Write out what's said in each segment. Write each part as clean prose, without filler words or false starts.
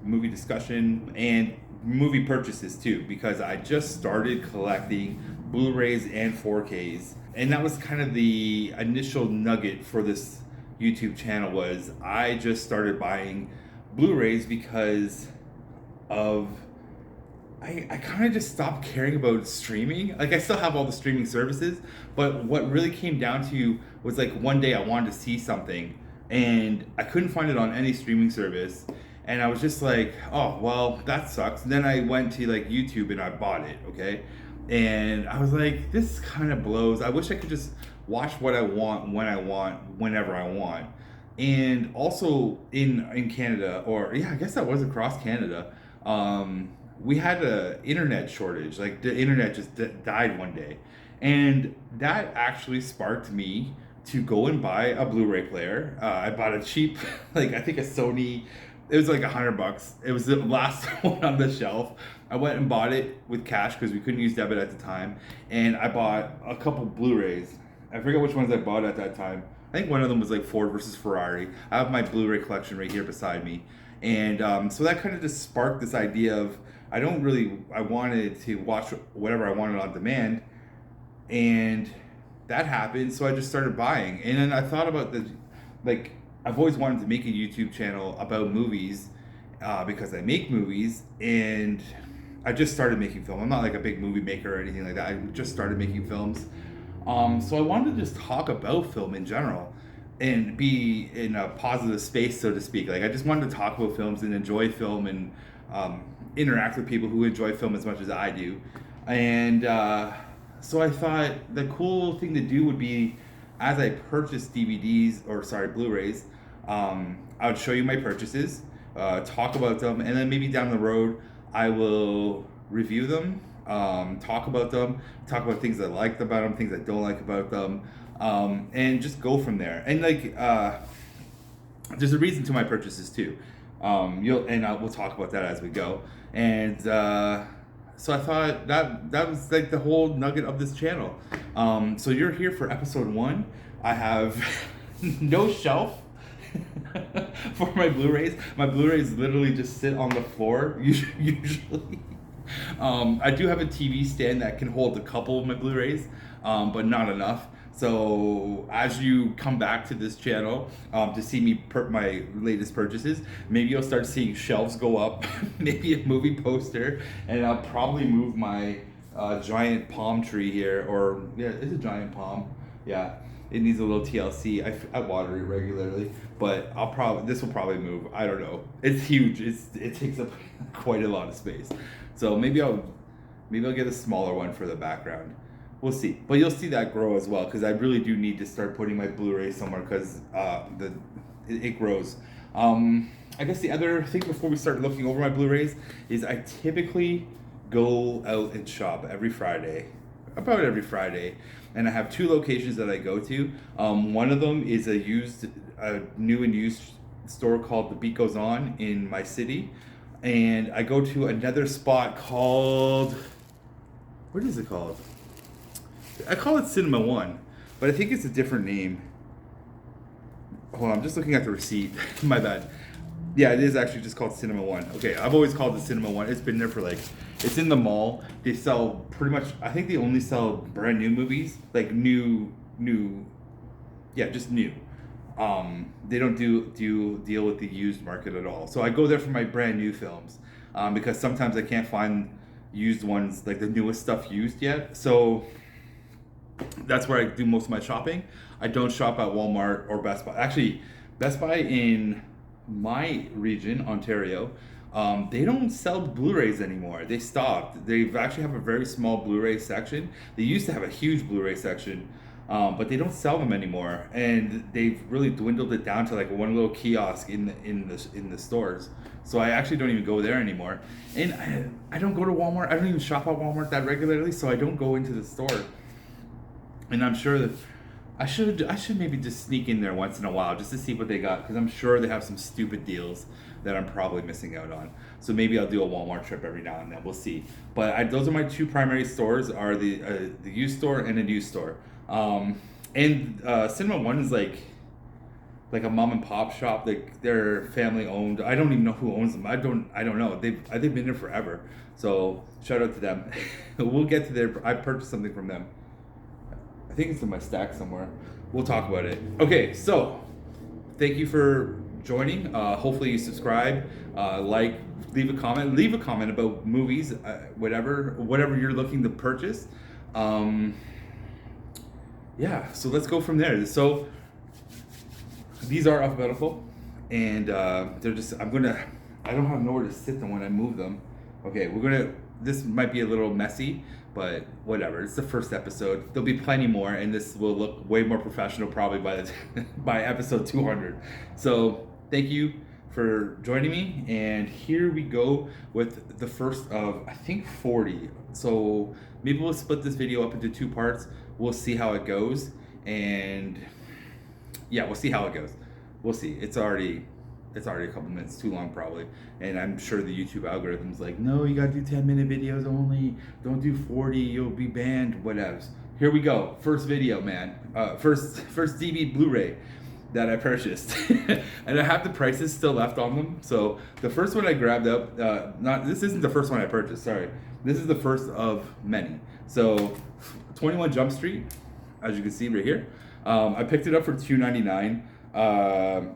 movie discussion, and movie purchases too, because I just started collecting Blu-rays and 4Ks, and that was kind of the initial nugget for this YouTube channel. Was I just started buying Blu-rays because of I kind of just stopped caring about streaming. Like, I still have all the streaming services, but what really came down to was like one day I wanted to see something and I couldn't find it on any streaming service. And I was just like, oh, well, that sucks. And then I went to like YouTube and I bought it, okay? And I was like, this kind of blows. I wish I could just watch what I want, when I want, whenever I want. And also in Canada, or yeah, I guess that was across Canada. We had a internet shortage. Like, the internet just died one day, and that actually sparked me to go and buy a Blu-ray player. I bought a cheap, like, I think a Sony. It was like $100. It was the last one on the shelf. I went and bought it with cash because we couldn't use debit at the time, and I bought a couple Blu-rays. I forget which ones I bought at that time. I think one of them was like Ford versus Ferrari. I have my Blu-ray collection right here beside me, and so that kind of just sparked this idea of I wanted to watch whatever I wanted on demand, and that happened. So I just started buying, and then I thought about like, I've always wanted to make a YouTube channel about movies, because I make movies, and I just started making film. I'm not like a big movie maker or anything like that. I just started making films. So I wanted to just talk about film in general and be in a positive space, so to speak. Like, I just wanted to talk about films and enjoy film, and interact with people who enjoy film as much as I do. And so I thought the cool thing to do would be, as I purchase Blu-rays, I would show you my purchases, talk about them, and then maybe down the road I will review them, talk about things I liked about them, things I don't like about them, and just go from there. And like, there's a reason to my purchases too. We'll talk about that as we go. And so I thought that was like the whole nugget of this channel. So you're here for episode 1. I have no shelf for my Blu-rays. My Blu-rays literally just sit on the floor usually. I do have a TV stand that can hold a couple of my Blu-rays, but not enough. So as you come back to this channel to see me my latest purchases, maybe you'll start seeing shelves go up, maybe a movie poster, and I'll probably move my giant palm tree here, or yeah, it's a giant palm. Yeah, it needs a little TLC. I water it regularly, but this will probably move. I don't know. It's huge. It takes up quite a lot of space. So maybe I'll get a smaller one for the background. We'll see, but you'll see that grow as well, because I really do need to start putting my Blu-ray somewhere, because it grows. I guess the other thing before we start looking over my Blu-rays is I typically go out and shop about every Friday, and I have 2 locations that I go to. One of them is a new and used store called The Beat Goes On in my city, and I go to another spot called, what is it called? I call it Cinema One, but I think it's a different name. Hold on, I'm just looking at the receipt. My bad. Yeah, it is actually just called Cinema One. Okay, I've always called it Cinema One. It's been there for it's in the mall. They sell pretty much, I think they only sell brand new movies, like just new. They don't deal with the used market at all. So I go there for my brand new films, because sometimes I can't find used ones, like the newest stuff used yet. So that's where I do most of my shopping. I don't shop at Walmart or Best Buy. Actually, Best Buy in my region, Ontario, they don't sell Blu-rays anymore. They stopped. They actually have a very small Blu-ray section. They used to have a huge Blu-ray section, but they don't sell them anymore. And they've really dwindled it down to like one little kiosk in the stores. So I actually don't even go there anymore. And I don't go to Walmart. I don't even shop at Walmart that regularly, so I don't go into the store. And I'm sure that I should maybe just sneak in there once in a while just to see what they got, because I'm sure they have some stupid deals that I'm probably missing out on. So maybe I'll do a Walmart trip every now and then. We'll see. But those are my 2 primary stores: are the used store and a new store. And Cinema One is like, like a mom and pop shop. Like they're family owned. I don't even know who owns them. I don't know. They've been there forever. So shout out to them. We'll get to their. I purchased something from them. I think it's in my stack somewhere. We'll talk about it. Okay, so thank you for joining. Hopefully you subscribe, like, leave a comment. Leave a comment about movies, whatever you're looking to purchase. Yeah, so let's go from there. So these are alphabetical, and they're just. I don't have nowhere to sit them when I move them. Okay, this might be a little messy, but whatever. It's the first episode. There'll be plenty more, and this will look way more professional probably by episode 200. So thank you for joining me, and here we go with the first of, I think, 40. So maybe we'll split this video up into 2 parts. We'll see how it goes, and yeah, we'll see how it goes. We'll see. It's already a couple minutes too long probably, and I'm sure the YouTube algorithm's like, no, you gotta do 10-minute videos only, don't do 40, you'll be banned, whatevs. Here we go. First video, man. First DVD Blu-ray that I purchased. And I have the prices still left on them. So the first one I grabbed up, this isn't the first one I purchased, sorry. This is the first of many. So 21 Jump Street, as you can see right here. I picked it up for $2.99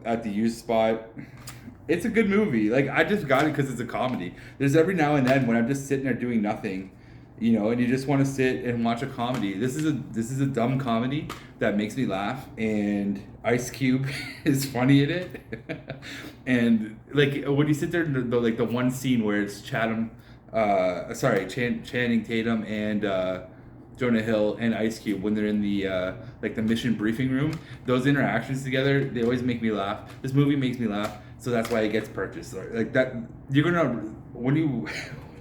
at the used spot. It's a good movie. Like, I just got it because it's a comedy. There's every now and then when I'm just sitting there doing nothing, you know, and you just want to sit and watch a comedy. This is a dumb comedy that makes me laugh, and Ice Cube is funny in it. And like when you sit there, the one scene where it's Channing Tatum and Jonah Hill and Ice Cube when they're in the the mission briefing room, those interactions together, they always make me laugh. This movie makes me laugh, so that's why it gets purchased. Like that, you're gonna, when you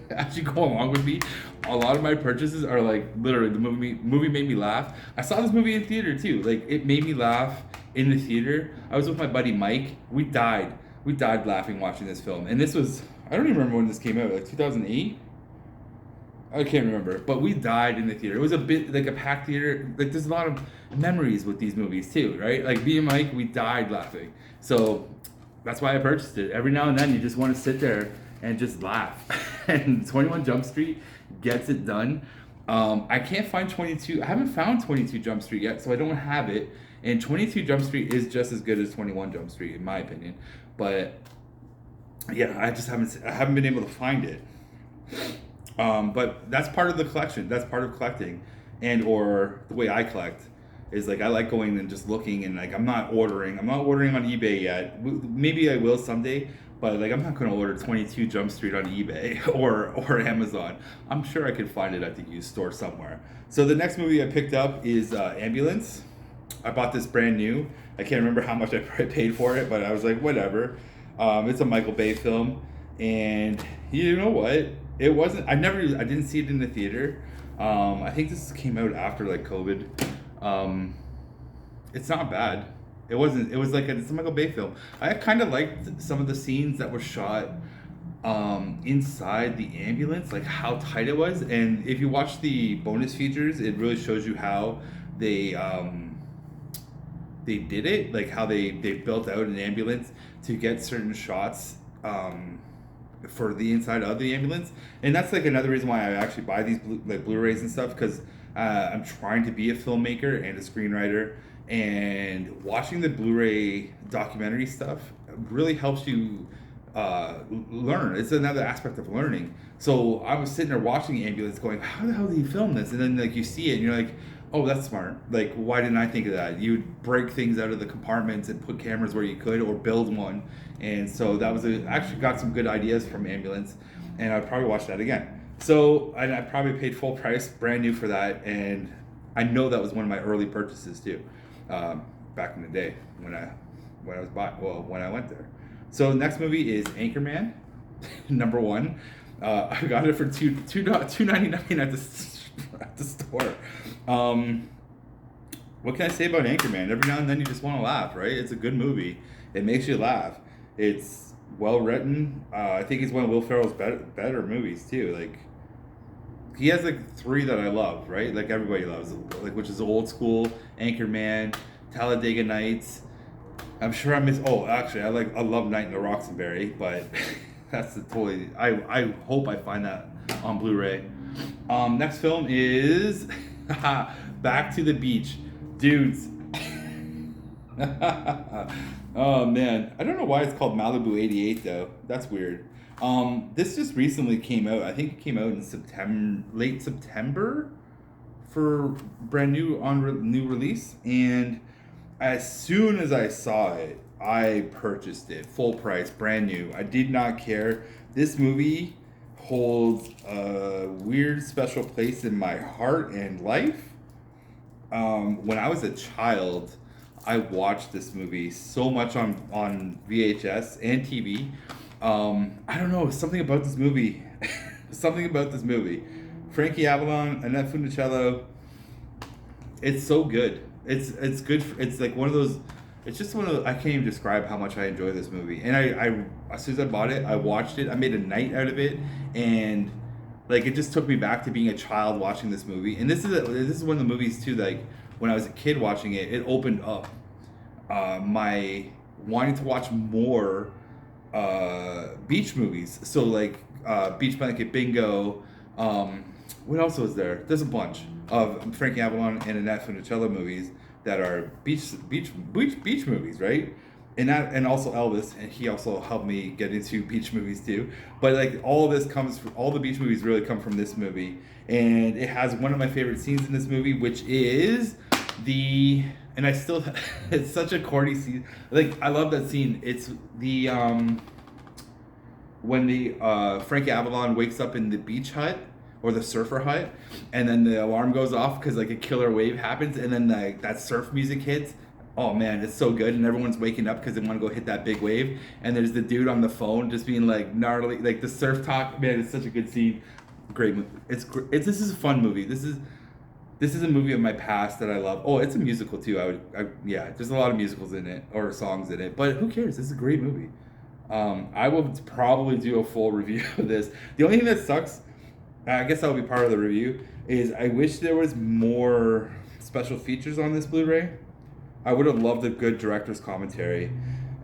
actually go along with me, a lot of my purchases are like literally the movie made me laugh. I saw this movie in theater too. Like, it made me laugh in the theater. I was with my buddy Mike. We died laughing watching this film. And this was, I don't even remember when this came out, like 2008. I can't remember, but we died in the theater. It was a bit like a packed theater. Like, there's a lot of memories with these movies too, right? Like, me and Mike, we died laughing. So that's why I purchased it. Every now and then you just want to sit there and just laugh. And 21 Jump Street gets it done. I can't find 22. I haven't found 22 Jump Street yet, so I don't have it. And 22 Jump Street is just as good as 21 Jump Street, in my opinion. But yeah, I haven't been able to find it. But that's part of the collection. That's part of collecting, or the way I collect is like, I like going and just looking, and like, I'm not ordering on eBay yet. Maybe I will someday, but like, I'm not going to order 22 Jump Street on eBay or Amazon. I'm sure I could find it at the used store somewhere. So the next movie I picked up is Ambulance. I bought this brand new. I can't remember how much I paid for it, but I was like, whatever. It's a Michael Bay film, and you know what? It wasn't. I didn't see it in the theater. I think this came out after like COVID. It's not bad. It wasn't. It was like it's a Michael Bay film. I kind of liked some of the scenes that were shot inside the ambulance, like how tight it was. And if you watch the bonus features, it really shows you how they did it, like how they built out an ambulance to get certain shots for the inside of the ambulance. And that's like another reason why I actually buy these Blu-rays and stuff, because I'm trying to be a filmmaker and a screenwriter, and watching the Blu-ray documentary stuff really helps you learn. It's another aspect of learning. So I was sitting there watching the ambulance going, how the hell did he film this? And then like you see it and you're like, oh, that's smart. Like, why didn't I think of that? You'd break things out of the compartments and put cameras where you could, or build one. And so that was actually got some good ideas from Ambulance, and I'd probably watch that again. So I probably paid full price, brand new for that, and I know that was one of my early purchases too, back in the day when I went there. So next movie is Anchorman, number 1. I got it for $2.99 at the store. What can I say about Anchorman? Every now and then you just want to laugh, right? It's a good movie. It makes you laugh. It's well written. I think it's one of Will Ferrell's better movies too. Like, he has like 3 that I love, right? Like everybody loves, like, which is Old School, Anchorman, Talladega Nights, I'm sure I miss. Oh, actually, I love Night in the Roxbury, but that's the totally. I hope I find that on Blu-ray. Next film is Back to the Beach, dudes. Oh man, I don't know why it's called Malibu '88 though. That's weird. This just recently came out. I think it came out in September, late September, for brand new new release. And as soon as I saw it, I purchased it full price, brand new. I did not care. This movie holds a weird special place in my heart and life. When I was a child, I watched this movie so much on VHS and TV. I don't know, something about this movie. Something about this movie. Frankie Avalon, Annette Funicello. It's so good. It's good. It's like one of those. It's just one of those, I can't even describe how much I enjoy this movie. And I as soon as I bought it, I watched it. I made a night out of it, and like it just took me back to being a child watching this movie. And this is one of the movies too. Like when I was a kid watching it, it opened up my wanting to watch more beach movies. So like Beach Blanket Bingo. What else was there? There's a bunch of Frankie Avalon and Annette Funicello movies that are beach movies, right? And also Elvis, and he also helped me get into beach movies too. But like all the beach movies really come from this movie, and it has one of my favorite scenes in this movie, which is and I still it's such a corny scene. Like I love that scene. It's the when the Frankie Avalon wakes up in the beach hut or the surfer hut, and then the alarm goes off because like a killer wave happens, and then that surf music hits. Oh man, it's so good, and everyone's waking up because they want to go hit that big wave. And there's the dude on the phone just being like gnarly, like the surf talk. Man, it's such a good scene. Great movie. This is a fun movie. This is a movie of my past that I love. Oh, it's a musical too. Yeah, there's a lot of musicals in it or songs in it, but who cares? This is a great movie. I will probably do a full review of this. The only thing that sucks, I guess that'll be part of the review, is I wish there was more special features on this Blu-ray. I would have loved a good director's commentary.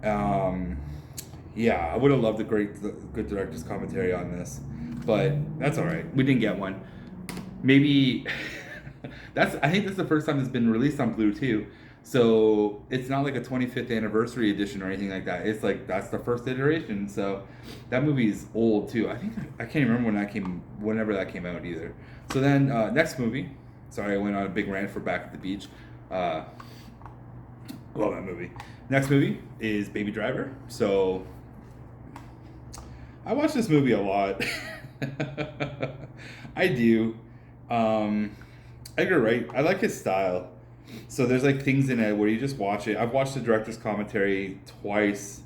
Yeah, I would have loved a good director's commentary on this, but that's all right. We didn't get one. Maybe I think that's the first time it's been released on Blu too. So it's not like a 25th anniversary edition or anything like that. It's like that's the first iteration. So that movie is old too. I can't remember whenever that came out either. So then next movie. Sorry, I went on a big rant for Back at the Beach. Love that movie. Next movie is Baby Driver. So I watch this movie a lot. I do. Edgar Wright, I like his style. So there's like things in it where you just watch it. I've watched the director's commentary twice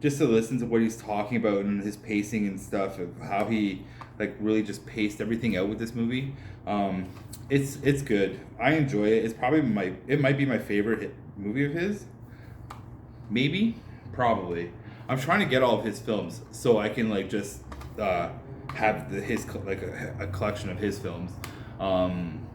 just to listen to what he's talking about and his pacing and stuff, of how he like really just paced everything out with this movie. It's good. I enjoy it. It's probably it might be my favorite movie of his. Maybe, probably. I'm trying to get all of his films so I can like just have his like a collection of his films.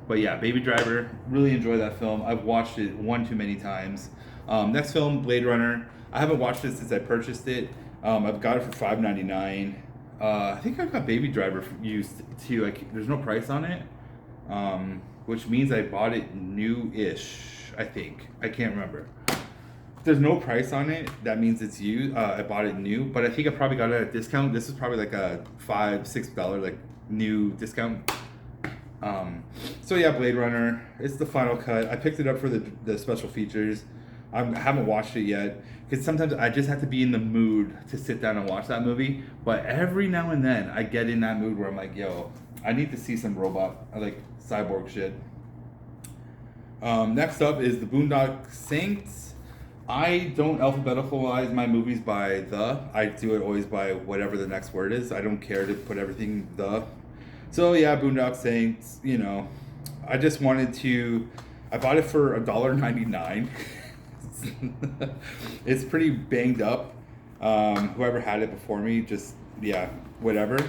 But yeah, Baby Driver, really enjoy that film. I've watched it one too many times. Next film, Blade Runner. I haven't watched it since I purchased it. I've got it for $5.99. I think I've got Baby Driver used too. There's no price on it, which means I bought it new-ish. I think I can't remember. If there's no price on it, that means it's used. I bought it new, but I think I probably got it at a discount. This is probably like a $5-6 like new discount. So yeah, Blade Runner. It's the final cut. I picked it up for the special features. I haven't watched it yet because sometimes I just have to be in the mood to sit down and watch that movie. But every now and then I get in that mood where I'm like, yo, I need to see some like cyborg shit. Next up is The Boondock Saints. I don't alphabetalize my movies by the. I do it always by whatever the next word is. I don't care to put everything the. So yeah, Boondock Saints, I just wanted to, I bought it for $1.99. It's pretty banged up. Whoever had it before me, just, yeah, whatever.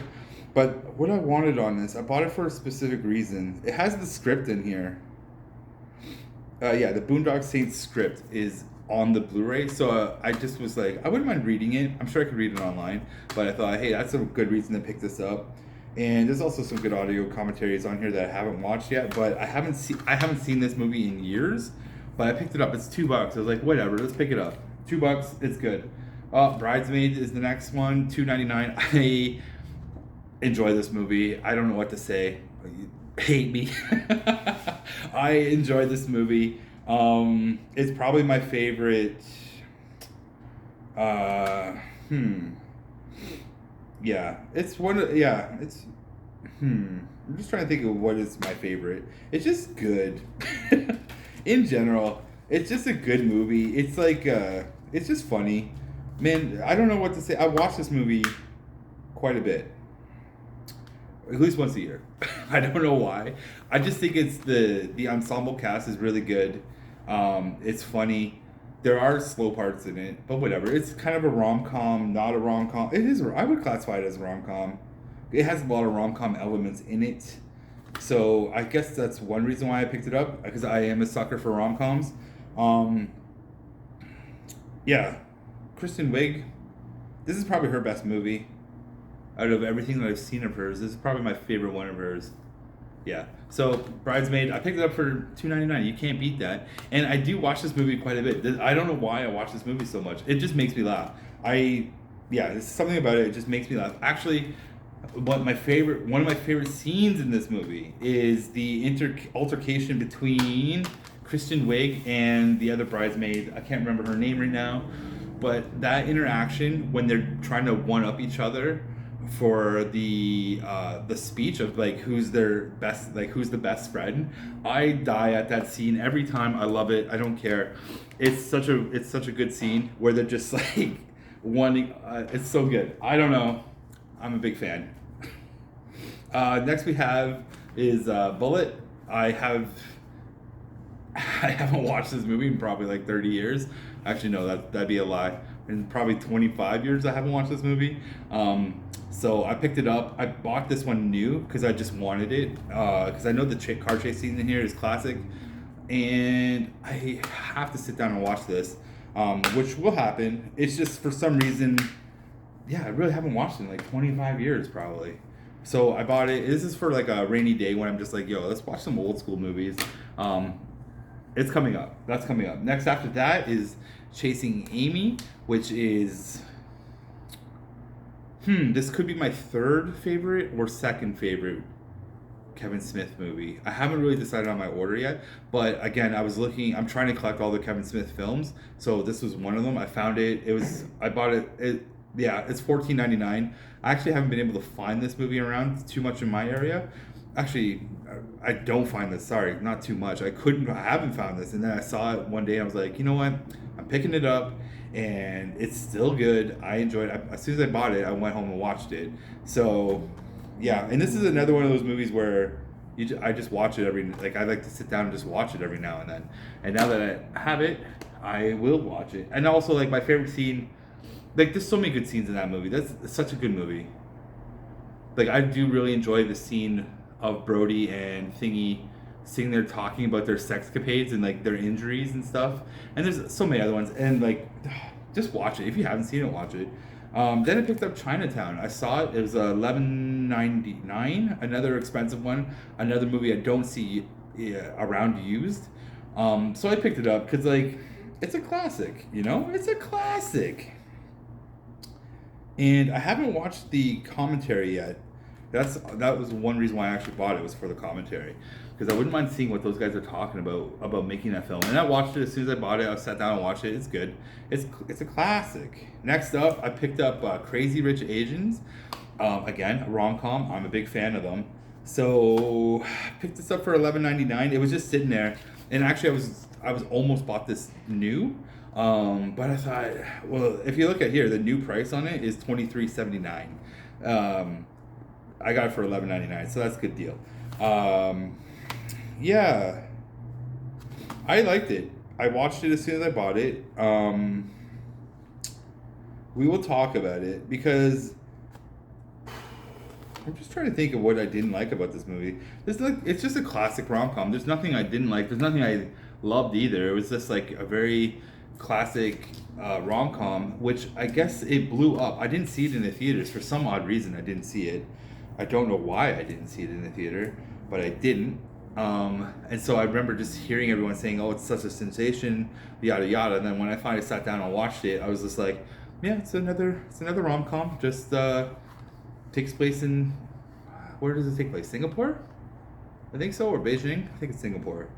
But what I wanted on this, I bought it for a specific reason. It has the script in here. Yeah, the Boondock Saints script is on the Blu-ray, so I just was like, I wouldn't mind reading it. I'm sure I could read it online, but I thought, hey, that's a good reason to pick this up. And there's also some good audio commentaries on here that I haven't watched yet, but I haven't seen this movie in years. But I picked it up. It's $2. I was like, whatever, let's pick it up. $2, it's good. Bridesmaids is the next one, $2.99. I enjoy this movie. I don't know what to say. Hate me. I enjoy this movie. It's probably my favorite. Yeah, it's one of, yeah, it's, I'm just trying to think of what is my favorite. It's just good. In general, it's just a good movie. It's like, it's just funny. Man, I don't know what to say. I watch this movie quite a bit. At least once a year. I don't know why. I just think it's the ensemble cast is really good. It's funny. There are slow parts in it, but whatever. It's kind of a rom-com, not a rom-com. It is. I would classify it as a rom-com. It has a lot of rom-com elements in it. So I guess that's one reason why I picked it up, because I am a sucker for rom-coms. Yeah. Kristen Wiig. This is probably her best movie. Out of everything that I've seen of hers, this is probably my favorite one of hers. Yeah. So, Bridesmaid, I picked it up for $2.99. You can't beat that. And I do watch this movie quite a bit. I don't know why I watch this movie so much. It just makes me laugh. There's something about it. It just makes me laugh. Actually, one of my favorite scenes in this movie is the altercation between Kristen Wiig and the other bridesmaid. I can't remember her name right now, but that interaction when they're trying to one up each other for the speech of like who's their best, like who's the best friend. I die at that scene every time. I love it. I don't care. It's such a good scene where they're just like wanting. It's so good. I don't know. I'm a big fan. Next we have is Bullet. I haven't watched this movie in probably like 30 years. Actually, no, that'd be a lie. In probably 25 years I haven't watched this movie. So I picked it up. I bought this one new because I just wanted it. Because I know the car chase scene in here is classic. And I have to sit down and watch this. Which will happen. It's just for some reason, I really haven't watched it in like 25 years probably. So I bought it. This is for like a rainy day when I'm just like, yo, let's watch some old school movies. It's coming up. That's coming up. Next after that is Chasing Amy, which is... this could be my third favorite or second favorite Kevin Smith movie. I haven't really decided on my order yet, but again, I'm trying to collect all the Kevin Smith films, so this was one of them. I found it. I bought it. It's $14.99. I actually haven't been able to find this movie around too much in my area. Actually, I don't find this. Sorry, not too much. I haven't found this, and then I saw it one day. And I was like, you know what? I'm picking it up, and it's still good. I enjoyed it. As soon as I bought it, I went home and watched it. So, yeah. And this is another one of those movies where I just watch it I like to sit down and just watch it every now and then. And now that I have it, I will watch it. And also, like, my favorite scene, like, there's so many good scenes in that movie. That's such a good movie. Like, I do really enjoy the scene of Brody and Thingy sitting there talking about their sexcapades and like their injuries and stuff. And there's so many other ones. And like, just watch it. If you haven't seen it, watch it. Then I picked up Chinatown. I saw it. It was $11.99. Another expensive one. Another movie I don't see around used. So I picked it up because like it's a classic. You know, it's a classic. And I haven't watched the commentary yet. That was one reason why I actually bought it, was for the commentary, because I wouldn't mind seeing what those guys are talking about making that film. And I watched it as soon as I bought it. I sat down and watched it. It's good. It's a classic. Next up, I picked up Crazy Rich Asians. Again, a rom-com. I'm a big fan of them. So I picked this up for $11.99. It was just sitting there, and actually I was almost bought this new. But I thought, well, if you look at here, the new price on it is $23.79. I got it for $11.99, so that's a good deal. Yeah, I liked it. I watched it as soon as I bought it. We will talk about it because I'm just trying to think of what I didn't like about this movie. It's just a classic rom-com. There's nothing I didn't like. There's nothing I loved either. It was just like a very classic rom-com, which I guess it blew up. I didn't see it in the theaters for some odd reason. I didn't see it. I don't know why I didn't see it in the theater, but I didn't. And so I remember just hearing everyone saying, "Oh, it's such a sensation," yada yada. And then when I finally sat down and watched it, I was just like, "Yeah, it's another rom-com. Just takes place in, where does it take place? Singapore, I think so, or Beijing. I think it's Singapore."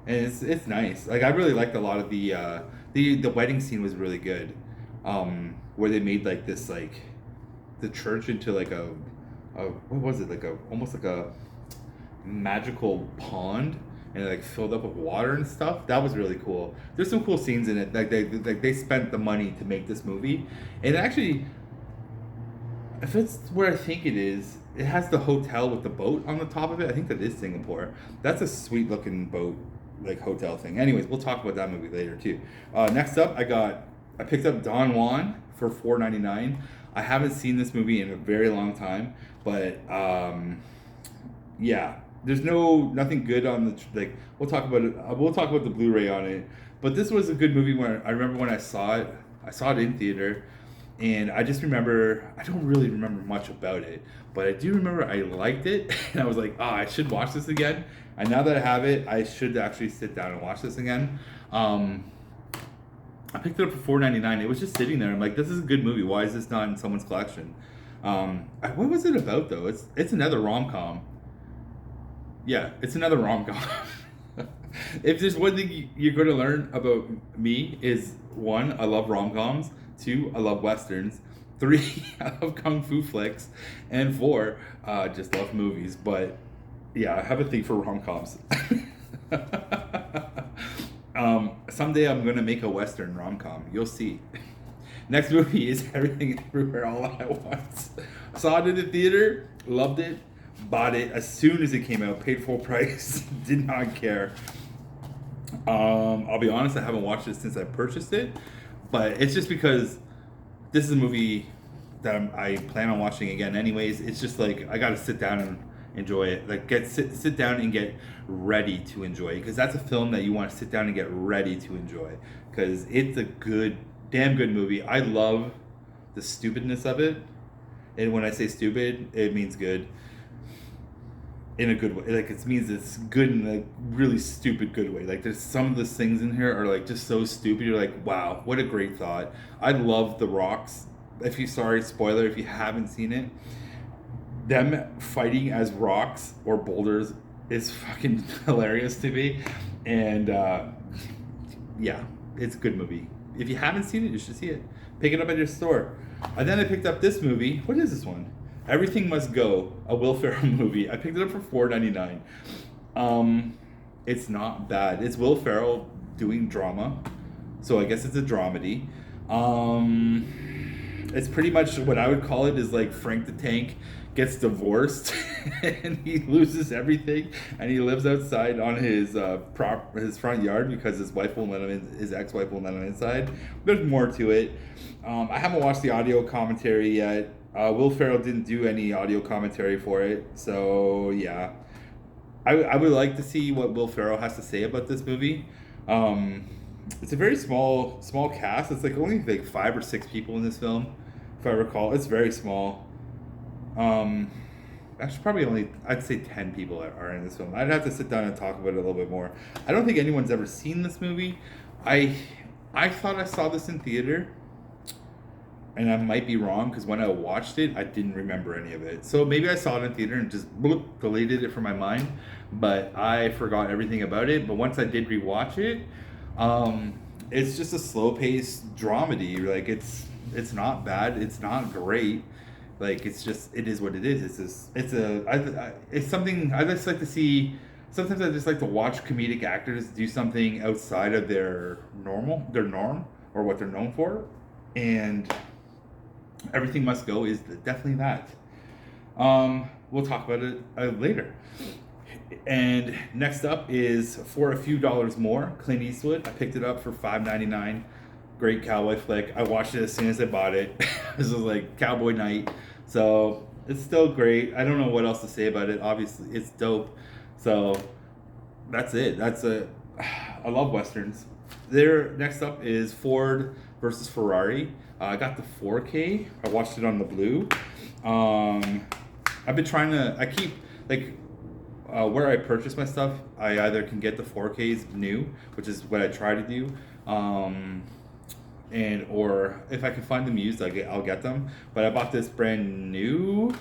And it's nice. Like, I really liked a lot of the wedding scene was really good, where they made like this, like the church into like a what was it, like a almost like a magical pond, and it like filled up with water and stuff. That was really cool. There's some cool scenes in it. Like they spent the money to make this movie, and actually, if it's where I think it is, it has the hotel with the boat on the top of it. I think that is Singapore. That's a sweet looking boat, like hotel thing. Anyways, we'll talk about that movie later too. Next up, I picked up Don Juan for $4.99. I haven't seen this movie in a very long time, but yeah, there's nothing good on the like. We'll talk about it. We'll talk about the Blu-ray on it. But this was a good movie. When I remember when I saw it in theater, and I just remember, I don't really remember much about it, but I do remember I liked it, and I was like, I should watch this again. And now that I have it, I should actually sit down and watch this again. I picked it up for $4.99. It was just sitting there. I'm like, this is a good movie. Why is this not in someone's collection? What was it about though? It's another rom-com. Yeah, it's another rom-com. If there's one thing you're going to learn about me is, 1, I love rom-coms. 2, I love westerns. 3, I love kung fu flicks. And 4, just love movies. But yeah, I have a thing for rom-coms. Someday I'm going to make a western rom-com. You'll see. Next movie is Everything Everywhere All at Once. Saw it in the theater, loved it, bought it as soon as it came out, paid full price, did not care. I'll be honest, I haven't watched it since I purchased it, but it's just because this is a movie that I plan on watching again anyways. It's just like, I gotta sit down and enjoy it. Like, sit down and get ready to enjoy it, because that's a film that you want to sit down and get ready to enjoy, because it's a damn good movie. I love the stupidness of it, and when I say stupid, it means good in a good way. Like, it means it's good in a really stupid good way. Like, there's some of the things in here are like just so stupid. You're like, wow, what a great thought. I love the rocks. Spoiler if you haven't seen it, them fighting as rocks or boulders is fucking hilarious to me. And yeah, it's a good movie. If you haven't seen it, you should see it. Pick it up at your store. And then I picked up this movie. What is this one? Everything Must Go, a Will Ferrell movie. I picked it up for $4.99. It's not bad. It's Will Ferrell doing drama, so I guess it's a dramedy. It's pretty much what I would call it is like Frank the Tank gets divorced and he loses everything, and he lives outside on his front yard because his ex-wife won't let him inside. There's more to it. I haven't watched the audio commentary yet. Will Ferrell didn't do any audio commentary for it, so yeah. I would like to see what Will Ferrell has to say about this movie. It's a very small cast. It's like only like 5 or 6 people in this film, if I recall. It's very small. Actually, probably only, I'd say 10 people are in this film. I'd have to sit down and talk about it a little bit more. I don't think anyone's ever seen this movie. I thought I saw this in theater, and I might be wrong, because when I watched it, I didn't remember any of it. So maybe I saw it in theater and just deleted it from my mind, but I forgot everything about it. But once I did rewatch it, it's just a slow-paced dramedy. Like, it's not bad. It's not great. Like, it is what it is. It's something I just like to see. Sometimes I just like to watch comedic actors do something outside of their norm, or what they're known for. And Everything Must Go is definitely that. We'll talk about it later. And next up is For a Few Dollars More, Clint Eastwood. I picked it up for $5.99. Great cowboy flick. I watched it as soon as I bought it. This was like cowboy night. So it's still great. I don't know what else to say about it. Obviously, it's dope. So that's it. I love westerns. There. Next up is Ford versus Ferrari. I got the 4K. I watched it on the Blue. I've been trying to. I keep like where I purchase my stuff. I either can get the 4Ks new, which is what I try to do, and or if I can find them used, I'll get them. But I bought this brand new.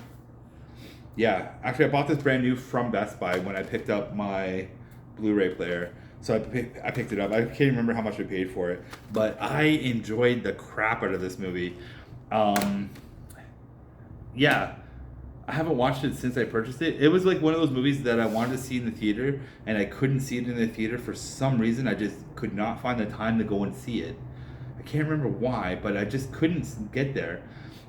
Yeah, actually, I bought this brand new from Best Buy when I picked up my Blu-ray player. So I picked it up. I can't remember how much I paid for it, but I enjoyed the crap out of this movie. Yeah, I haven't watched it since I purchased it. It was like one of those movies that I wanted to see in the theater, and I couldn't see it in the theater for some reason. I just could not find the time to go and see it. I can't remember why, but I just couldn't get there.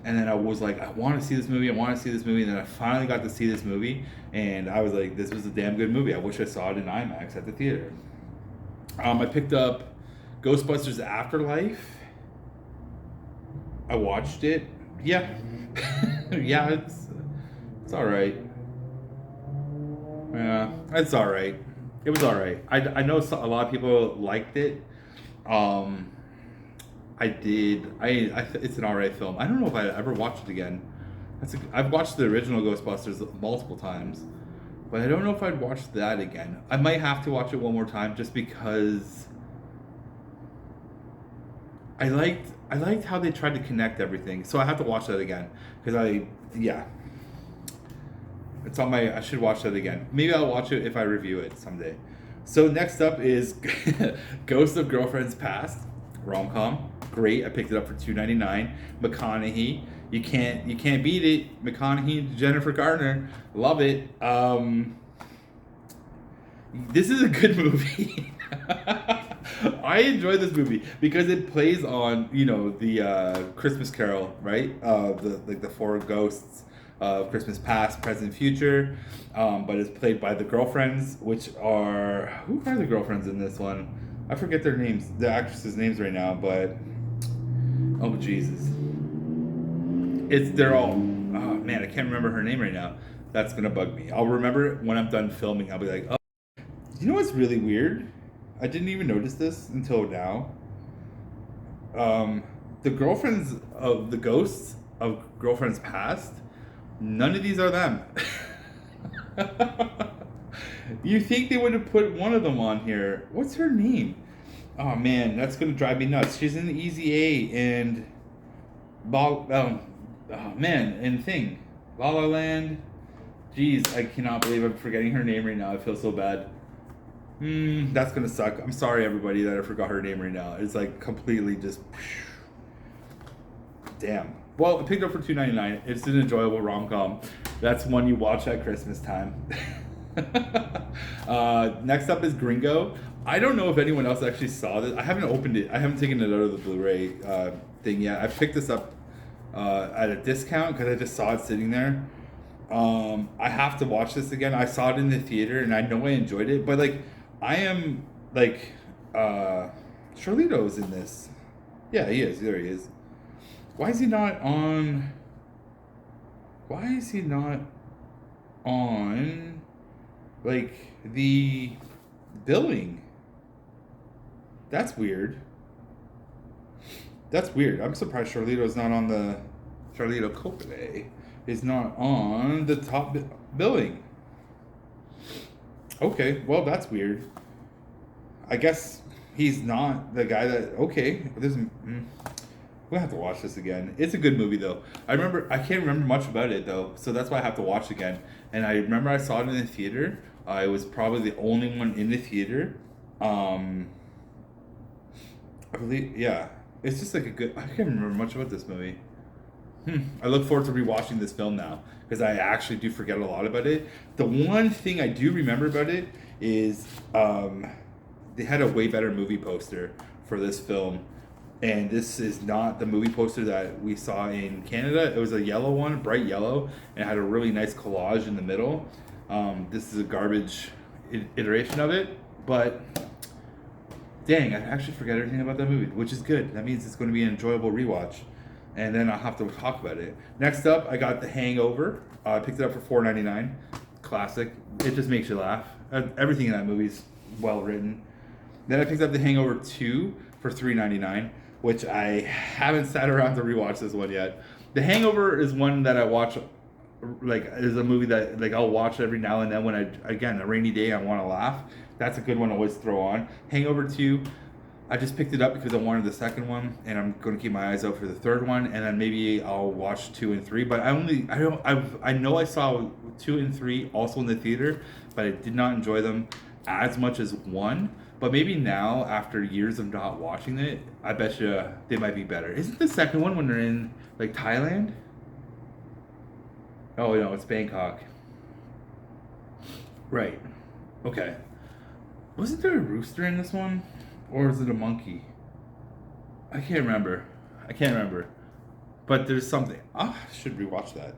And then I was like, I want to see this movie. I want to see this movie. And then I finally got to see this movie, and I was like, this was a damn good movie. I wish I saw it in IMAX at the theater. I picked up Ghostbusters Afterlife. I watched it. Yeah. Yeah, it's all right. Yeah, it's all right. It was all right. I know a lot of people liked it. I did. It's an alright film. I don't know if I ever watched it again. I've watched the original Ghostbusters multiple times, but I don't know if I'd watch that again. I might have to watch it one more time just because I liked how they tried to connect everything. So I have to watch that again because it's on my. I should watch that again. Maybe I'll watch it if I review it someday. So next up is Ghost of Girlfriend's Past, rom-com. Great. I picked it up for $2.99. McConaughey. You can't beat it. McConaughey, Jennifer Garner. Love it. This is a good movie. I enjoy this movie because it plays on, the Christmas Carol, right? The four ghosts of Christmas past, present, future. But it's played by the girlfriends, which are... Who are the girlfriends in this one? I forget their names, the actresses' names right now, but... Oh, Jesus. They're all... Oh, man, I can't remember her name right now. That's going to bug me. I'll remember it when I'm done filming. I'll be like, oh. You know what's really weird? I didn't even notice this until now. The girlfriends of the ghosts of Girlfriend's Past, none of these are them. You think they would have put one of them on here. What's her name? Oh man, that's gonna drive me nuts. She's in Easy A and and Thing. La La Land. Jeez, I cannot believe I'm forgetting her name right now. I feel so bad. That's gonna suck. I'm sorry everybody that I forgot her name right now. It's like completely just damn. Well, I picked it up for $2.99. It's an enjoyable rom-com. That's one you watch at Christmas time. Next up is Gringo. I don't know if anyone else actually saw this. I haven't opened it. I haven't taken it out of the Blu-ray thing yet. I picked this up at a discount because I just saw it sitting there. I have to watch this again. I saw it in the theater and I know I enjoyed it, but I am Charlito's in this. Yeah, he is. There he is. Why is he not on the billing? That's weird. I'm surprised Charlito's not on the... Charlito Coppola is not on the top billing. Okay, well, that's weird. I guess he's not the guy that... Okay, we'll have to watch this again. It's a good movie, though. I can't remember much about it, though, so that's why I have to watch it again. And I remember I saw it in the theater. I was probably the only one in the theater. I believe, yeah. It's just like a good... I can't remember much about this movie. I look forward to rewatching this film now, because I actually do forget a lot about it. The one thing I do remember about it is they had a way better movie poster for this film. And this is not the movie poster that we saw in Canada. It was a yellow one, bright yellow, and it had a really nice collage in the middle. This is a garbage iteration of it, but dang, I actually forgot everything about that movie, which is good. That means it's going to be an enjoyable rewatch, and then I'll have to talk about it. Next up, I got The Hangover. I picked it up for $4.99. Classic. It just makes you laugh. Everything in that movie is well written. Then I picked up The Hangover 2 for $3.99, which I haven't sat around to rewatch this one yet. The Hangover is one that I watch, like, is a movie that, like, I'll watch every now and then when a rainy day, I want to laugh. That's a good one to always throw on. Hangover 2, I just picked it up because I wanted the second one, and I'm going to keep my eyes out for the third one, and then maybe I'll watch 2 and 3. But I know I saw 2 and 3 also in the theater, but I did not enjoy them as much as 1. But maybe now, after years of not watching it, I bet you they might be better. Isn't the second one when they're in, like, Thailand? Oh, no, it's Bangkok. Right. Okay. Wasn't there a rooster in this one? Or is it a monkey? I can't remember. But there's something. I should rewatch that.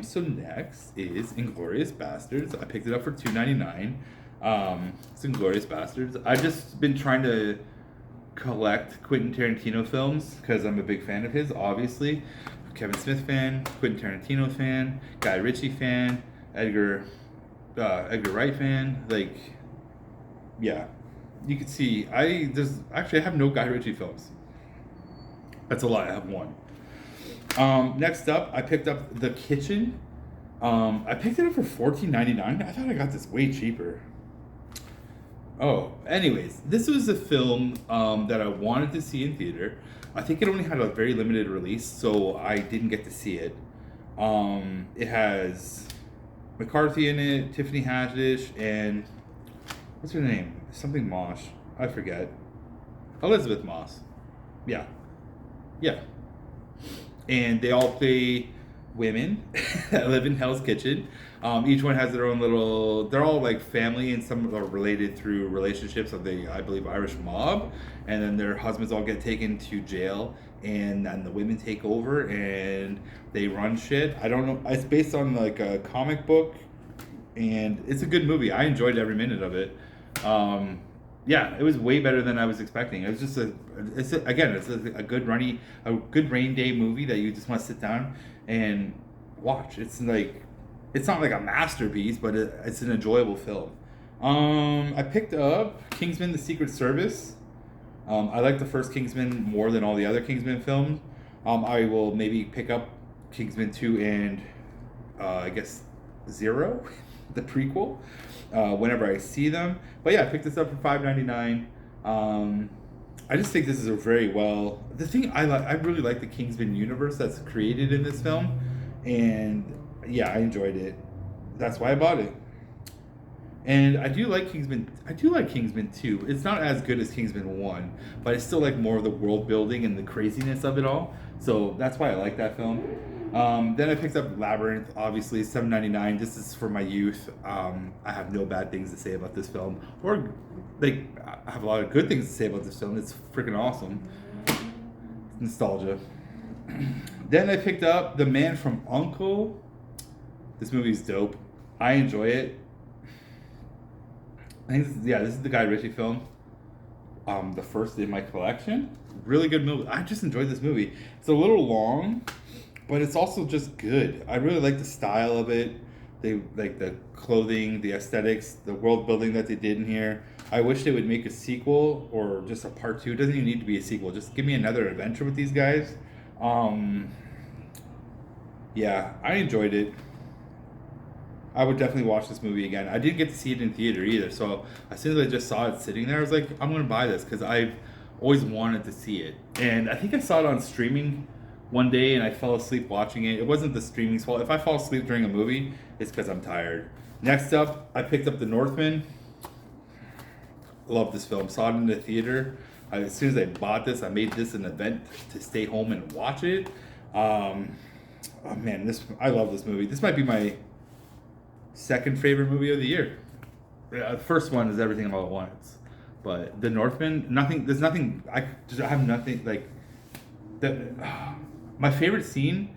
So next is Inglourious Bastards. I picked it up for $2.99. It's Inglourious Bastards. I've just been trying to collect Quentin Tarantino films because I'm a big fan of his, obviously. Kevin Smith fan, Quentin Tarantino fan, Guy Ritchie fan, Edgar Wright fan. Like, yeah, you can see I have no Guy Ritchie films. That's a lie. I have one. Next up, I picked up The Kitchen. I picked it up for $14.99. I thought I got this way cheaper. Oh, anyways, this was a film that I wanted to see in theater. I think it only had a very limited release, so I didn't get to see it. It has McCarthy in it, Tiffany Haddish, and what's her name? Something Mosh. I forget. Elizabeth Moss. Yeah. And they all play women that live in Hell's Kitchen. Each one has their own little. They're all like family, and some are related through relationships of the, I believe, Irish mob. And then their husbands all get taken to jail, and then the women take over and they run shit. I don't know. It's based on like a comic book, and it's a good movie. I enjoyed every minute of it. Yeah, it was way better than I was expecting. It was just a good rain day movie that you just want to sit down and watch. It's not like a masterpiece, but it's an enjoyable film. I picked up Kingsman: The Secret Service. I like the first Kingsman more than all the other Kingsman films. I will maybe pick up Kingsman 2 and I guess 0, the prequel, whenever I see them. But yeah, I picked this up for $5.99. I just think this is a very well. The thing I really like the Kingsman universe that's created in this film, and yeah, I enjoyed it. That's why I bought it. And I do like Kingsman 2. It's not as good as Kingsman 1, but I still like more of the world building and the craziness of it all. So that's why I like that film. Then I picked up Labyrinth, obviously, $7.99. This is for my youth. I have no bad things to say about this film. Or, like, I have a lot of good things to say about this film. It's freaking awesome. Nostalgia. Then I picked up The Man from U.N.C.L.E. This movie's dope. I enjoy it. I think this is the Guy Ritchie film. The first in my collection. Really good movie. I just enjoyed this movie. It's a little long, but it's also just good. I really like the style of it. They like the clothing, the aesthetics, the world building that they did in here. I wish they would make a sequel or just a part 2. It doesn't even need to be a sequel. Just give me another adventure with these guys. Yeah, I enjoyed it. I would definitely watch this movie again. I didn't get to see it in theater either, so as soon as I just saw it sitting there, I was like, I'm going to buy this because I've always wanted to see it. And I think I saw it on streaming one day and I fell asleep watching it. It wasn't the streaming's fault. If I fall asleep during a movie, it's because I'm tired. Next up, I picked up The Northman. Love this film. Saw it in the theater. As soon as I bought this, I made this an event to stay home and watch it. Oh man, I love this movie. This might be my second favorite movie of the year. The first one is Everything All at Once, but The Northman, I have nothing like that. My favorite scene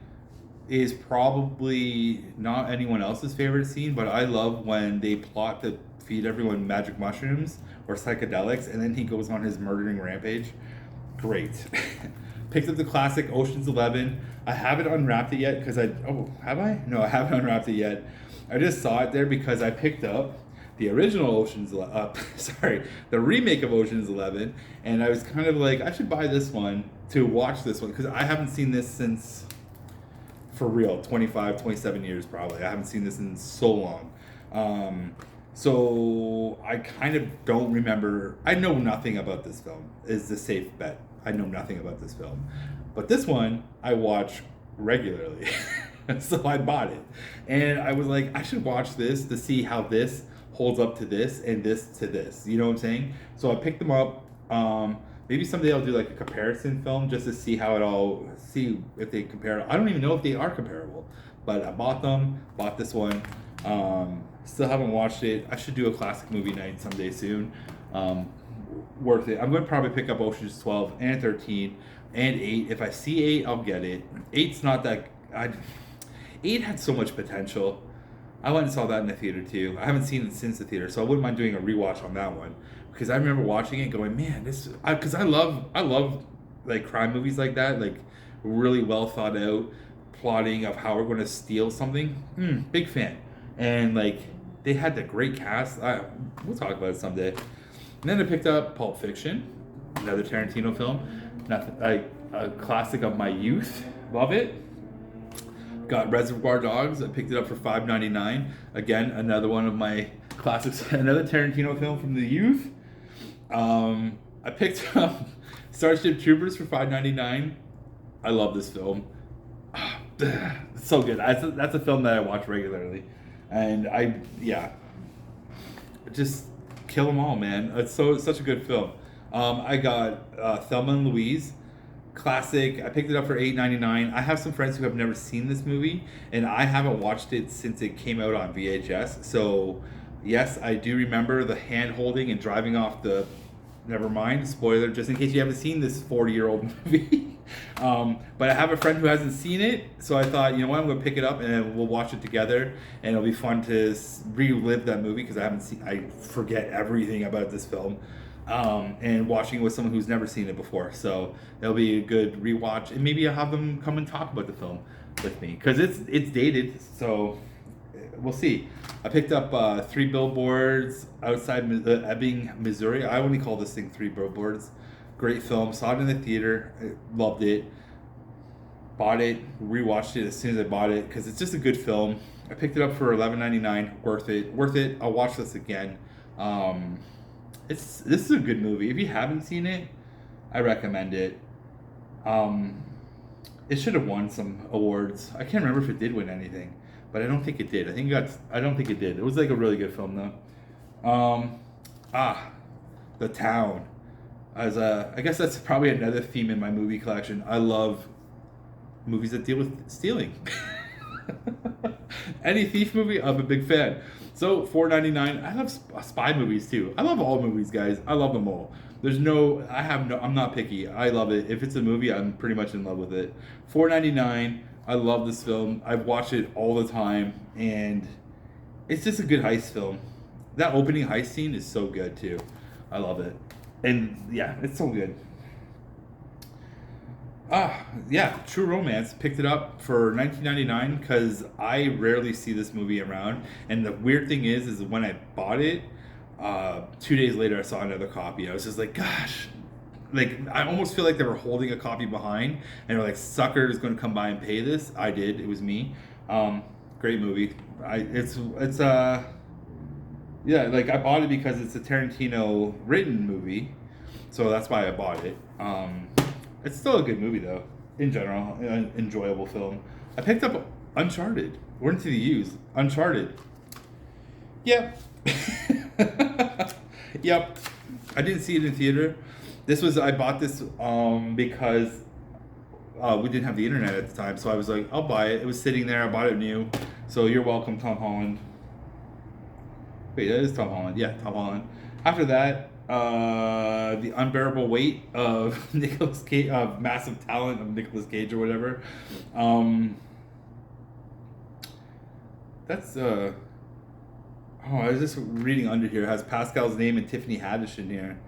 is probably not anyone else's favorite scene, but I love when they plot to feed everyone magic mushrooms or psychedelics, and then he goes on his murdering rampage. Great. Picked up the classic Ocean's 11. I haven't unwrapped it yet because have I? No, I haven't unwrapped it yet. I just saw it there because I picked up the original sorry, the remake of Ocean's 11, and I was kind of like, I should buy this one to watch this one because I haven't seen this since, for real, 25, 27 years probably. I haven't seen this in so long. So I kind of don't remember. I know nothing about this film, is the safe bet. I know nothing about this film. But this one, I watch regularly. So I bought it. And I was like, I should watch this to see how this holds up to this and this to this. You know what I'm saying? So I picked them up. Maybe someday I'll do like a comparison film just to see how it all, see if they compare. I don't even know if they are comparable. But I bought them, bought this one. Still haven't watched it. I should do a classic movie night someday soon. Worth it. I'm going to probably pick up Ocean's 12 and 13 and 8. If I see 8, I'll get it. 8's not that... 8 had so much potential. I went and saw that in the theater too. I haven't seen it since the theater, so I wouldn't mind doing a rewatch on that one. Because I remember watching it going, man, this... Because I love like crime movies like that. Like really well thought out plotting of how we're going to steal something. Big fan. And like... They had the great cast. We'll talk about it someday. And then I picked up Pulp Fiction, another Tarantino film. A classic of my youth. Love it. Got Reservoir Dogs. I picked it up for $5.99. Again, another one of my classics. Another Tarantino film from the youth. I picked up Starship Troopers for $5.99. I love this film. It's so good. That's a film that I watch regularly. And just kill them all, man. It's such a good film. I got Thelma and Louise, classic. I picked it up for $8.99. I have some friends who have never seen this movie, and I haven't watched it since it came out on VHS. So, yes, I do remember the hand holding and driving off the. Never mind, spoiler, just in case you haven't seen this 40-year-old movie. But I have a friend who hasn't seen it, so I thought, you know what, I'm going to pick it up and we'll watch it together, and it'll be fun to relive that movie because I forget everything about this film, and watching it with someone who's never seen it before. So it'll be a good rewatch, and maybe I'll have them come and talk about the film with me because it's dated, so we'll see. I picked up 3 Billboards Outside Ebbing, Missouri. I only call this thing 3 Billboards. Great film. Saw it in the theater. I loved it. Bought it. Rewatched it as soon as I bought it because it's just a good film. I picked it up for $11.99. Worth it. Worth it. I'll watch this again. This is a good movie. If you haven't seen it, I recommend it. It should have won some awards. I can't remember if it did win anything. But I don't think it did. I don't think it did. It was like a really good film though. The Town. I guess that's probably another theme in my movie collection. I love movies that deal with stealing. Any thief movie, I'm a big fan. So $4.99. I love spy movies too. I love all movies, guys. I love them all. I'm not picky. I love it. If it's a movie, I'm pretty much in love with it. $4.99. I love this film. I've watched it all the time, and it's just a good heist film. That opening heist scene is so good too. I love it, and yeah, it's so good. True Romance. Picked it up for $19.99 because I rarely see this movie around. And the weird thing is when I bought it, 2 days later I saw another copy. I was just like, gosh. Like, I almost feel like they were holding a copy behind, and they're like, sucker is going to come by and pay this. I did. It was me. Great movie. I bought it because it's a Tarantino written movie, so that's why I bought it. It's still a good movie though, in general, an enjoyable film. I picked up Uncharted. We're into the U's. Uncharted. Yep. Yep. I didn't see it in theater. I bought this because we didn't have the internet at the time, so I was like, I'll buy it. It was sitting there. I bought it new. So you're welcome, Tom Holland. Wait, that is Tom Holland. Yeah, Tom Holland. After that, the unbearable weight of Nicolas Cage, of massive talent of Nicolas Cage or whatever. I was just reading under here. It has Pascal's name and Tiffany Haddish in here.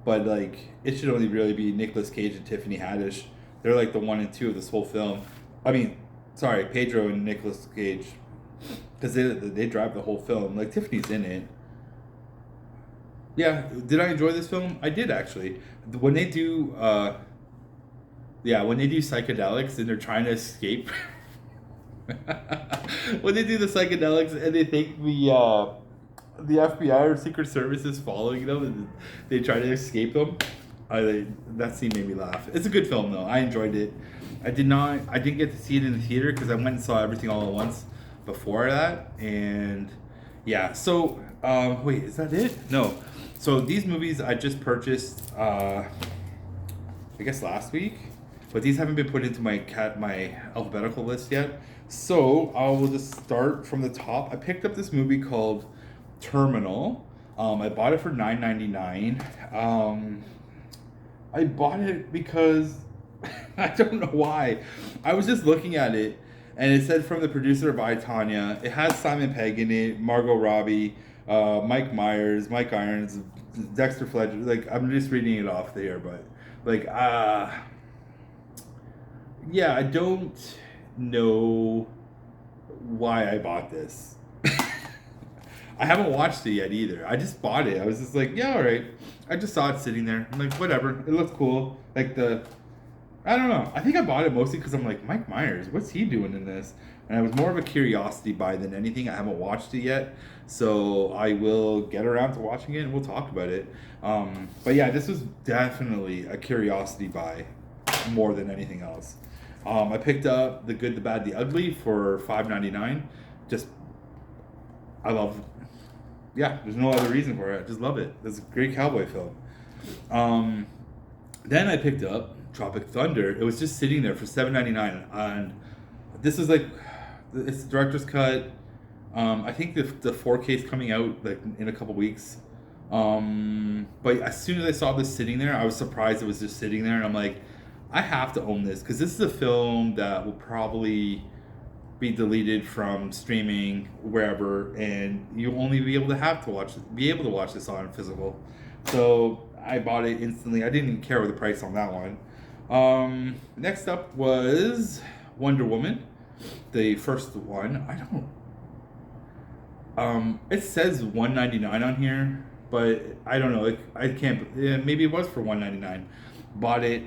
But, like, it should only really be Nicolas Cage and Tiffany Haddish. They're, like, the 1 and 2 of this whole film. Pedro and Nicolas Cage. Because they drive the whole film. Like, Tiffany's in it. Yeah, did I enjoy this film? I did actually. When they do, yeah, when they do psychedelics and they're trying to escape, when they do the psychedelics and they think the FBI or Secret Service is following them and they try to escape them, that scene made me laugh. It's a good film though. I enjoyed it. I didn't get to see it in the theater because I went and saw everything all at once before that, and yeah. So wait, is that it? No. So these movies I just purchased. I guess last week, but these haven't been put into my alphabetical list yet. So I will just start from the top. I picked up this movie called Terminal. I bought it for $9.99. I bought it because I don't know why. I was just looking at it, and it said from the producer of I, Tonya. It has Simon Pegg in it, Margot Robbie, Mike Myers, Mike Irons, Dexter Fletcher. Like I'm just reading it off there, but like yeah, I don't know why I bought this. I haven't watched it yet either. I just bought it. I was just like, yeah, all right. I just saw it sitting there. I'm like, whatever. It looks cool. Like I don't know. I think I bought it mostly because I'm like, Mike Myers, what's he doing in this? And it was more of a curiosity buy than anything. I haven't watched it yet, so I will get around to watching it and we'll talk about it. But yeah, this was definitely a curiosity buy more than anything else. I picked up The Good, the Bad, the Ugly for $5.99. Just, I love. Yeah, there's no other reason for it. I just love it. It's a great cowboy film. Um, then I picked up Tropic Thunder. It was just sitting there for $7.99, and this is like, it's the director's cut. I think the 4K is coming out like in a couple weeks. But as soon as I saw this sitting there, I was surprised it was just sitting there, and I'm like, I have to own this because this is a film that will probably be deleted from streaming wherever, and you'll only be able to watch this on physical. So I bought it instantly. I didn't even care with the price on that one. Next up was Wonder Woman, the first one. I don't. It says $199 on here, but I don't know. I can't. Yeah, maybe it was for $199. Bought it.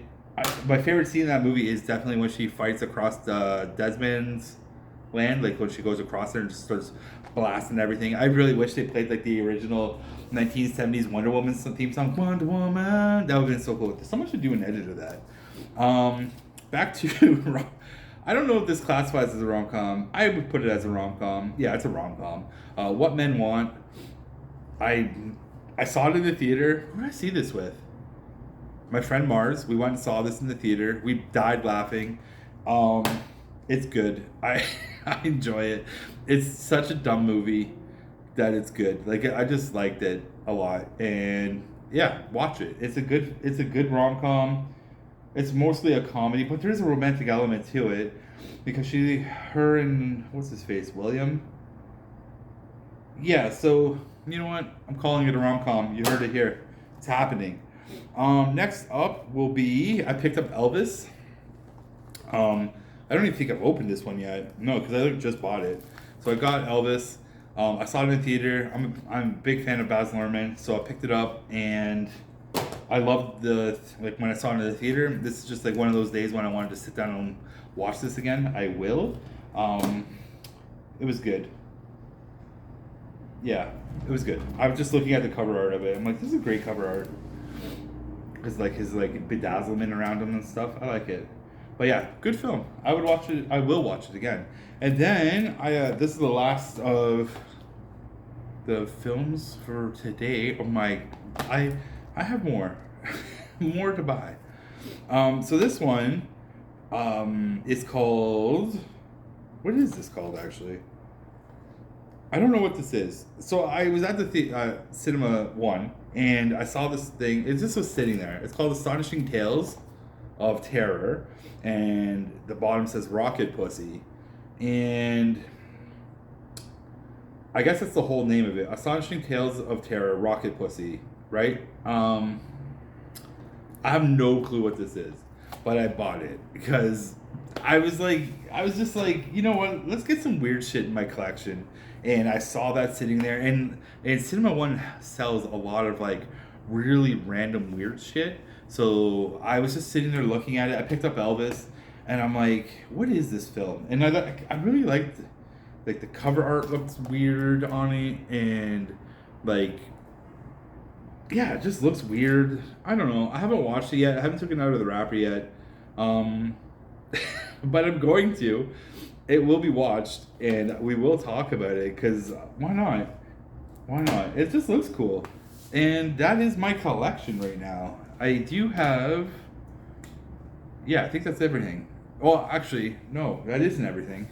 My favorite scene in that movie is definitely when she fights across the Desmond's land, like when she goes across there and just starts blasting everything. I really wish they played like the original 1970s Wonder Woman theme song, Wonder Woman. That would have been so cool. Someone should do an edit of that. Back to I don't know if this classifies as a rom-com. I would put it as a rom-com. Yeah, it's a rom-com. What Men Want. I saw it in the theater. Who did I see this with? My friend Mars. We went and saw this in the theater. We died laughing. It's good. I enjoy it. It's such a dumb movie that it's good. Like I just liked it a lot. And yeah, watch it. It's a good rom-com. It's mostly a comedy, but there's a romantic element to it because her and what's his face, William. Yeah, so you know what? I'm calling it a rom com. You heard it here. It's happening. Next up will be I picked up Elvis. I don't even think I've opened this one yet. No, because I just bought it. So I got Elvis. I saw it in the theater. I'm a big fan of Baz Luhrmann, so I picked it up and I loved when I saw it in the theater. This is just like one of those days when I wanted to sit down and watch this again. I will. It was good. Yeah, it was good. I was just looking at the cover art of it. I'm like, this is a great cover art. It's like his like bedazzlement around him and stuff. I like it. But yeah, good film. I would watch it. I will watch it again. And then this is the last of the films for today. Oh my, I have more, more to buy. So this one, is called. What is this called actually? I don't know what this is. So I was at the Cinema One, and I saw this thing. It just was sitting there. It's called Astonishing Tales of Terror, and the bottom says Rocket Pussy, and I guess that's the whole name of it. Astonishing Tales of Terror, Rocket Pussy, right? I have no clue what this is, but I bought it because I was just like, you know what? Let's get some weird shit in my collection. And I saw that sitting there, and Cinema One sells a lot of like really random weird shit. So I was just sitting there looking at it. I picked up Elvis, and I'm like, what is this film? And I really liked, like, the cover art looks weird on it, and like, yeah, it just looks weird. I don't know. I haven't watched it yet. I haven't taken it out of the wrapper yet. But I'm going to. It will be watched, and we will talk about it, because why not? Why not? It just looks cool. And that is my collection right now. I do have... Yeah, I think that's everything. Well, actually, no, that isn't everything.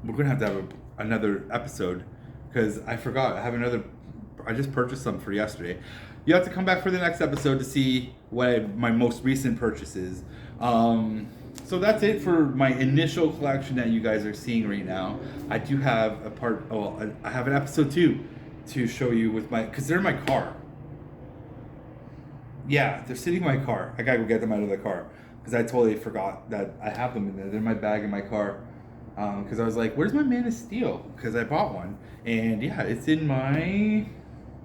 We're going to have another episode, because I forgot. I just purchased some for yesterday. You have to come back for the next episode to see what my most recent purchase is. So that's it for my initial collection that you guys are seeing right now. I do have I have an episode 2 to show you with because they're in my car. Yeah, they're sitting in my car. I gotta go get them out of the car, because I totally forgot that I have them in there. They're in my bag in my car. Because I was like, where's my Man of Steel? Because I bought one. And yeah, it's in my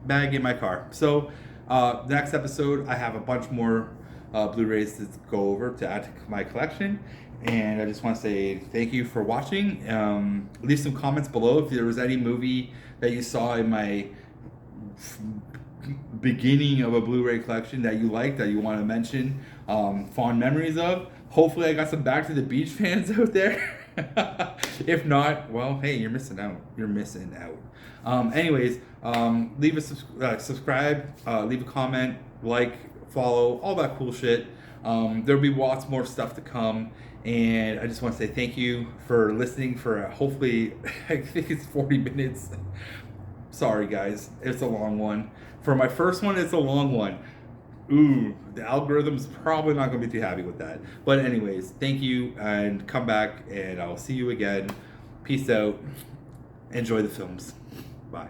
bag in my car. So next episode, I have a bunch more Blu-rays to go over to add to my collection. And I just want to say thank you for watching. Leave some comments below if there was any movie that you saw in my beginning of a Blu-ray collection that you liked, that you want to mention fond memories of. Hopefully I got some Back to the Beach fans out there. If not, well, hey, you're missing out. You're missing out. Anyways, leave a subscribe, leave a comment, like, follow, all that cool shit. There'll be lots more stuff to come, and I just want to say thank you for listening for hopefully I think it's 40 minutes. Sorry guys, it's a long one. For my first one, it's a long one. Ooh, the algorithm's probably not going to be too happy with that. But anyways, thank you, and come back, and I'll see you again. Peace out. Enjoy the films. Bye.